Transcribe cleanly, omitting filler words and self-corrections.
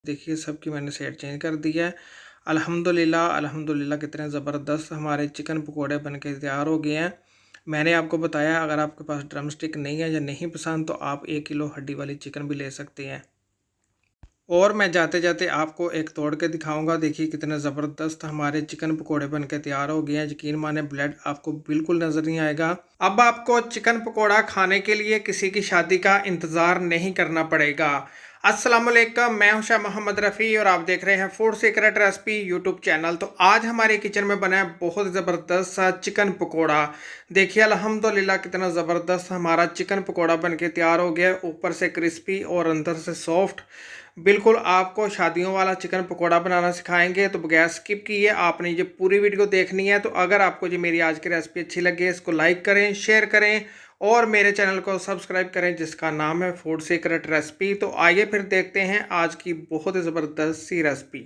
देखिए सबकी मैंने सेट चेंज कर दिया है। अल्हम्दुलिल्लाह अल्हम्दुलिल्लाह कितने ज़बरदस्त हमारे चिकन पकोड़े बनके तैयार हो गए हैं। मैंने आपको बताया अगर आपके पास ड्रम स्टिक नहीं है या नहीं पसंद तो आप 1 किलो हड्डी वाली चिकन भी ले सकते हैं। और मैं जाते जाते आपको एक तोड़ के दिखाऊंगा। देखिए कितने ज़बरदस्त हमारे चिकन पकोड़े बनके तैयार हो गए हैं। यकीन माने ब्लड आपको बिल्कुल नज़र नहीं आएगा। अब आपको चिकन पकोड़ा खाने के लिए किसी की शादी का इंतज़ार नहीं करना पड़ेगा। अस्सलाम वालेकुम, मैं हूं शाह मोहम्मद रफ़ी और आप देख रहे हैं food secret recipe YouTube channel. तो आज हमारे किचन में बना है बहुत ज़बरदस्त सा चिकन पकोड़ा। देखिए अल्हम्दुलिल्लाह कितना ज़बरदस्त हमारा चिकन पकोड़ा बनके तैयार हो गया, ऊपर से क्रिस्पी और अंदर से सॉफ्ट। बिल्कुल आपको शादियों वाला चिकन पकोड़ा बनाना सिखाएंगे, तो बगैर स्किप किए आपने ये पूरी वीडियो देखनी है। तो अगर आपको ये मेरी आज की रेसिपी अच्छी लगे इसको लाइक करें, शेयर करें और मेरे चैनल को सब्सक्राइब करें जिसका नाम है फूड सीक्रेट रेसिपी। तो आइए फिर देखते हैं आज की बहुत ही ज़बरदस्त सी रेसिपी।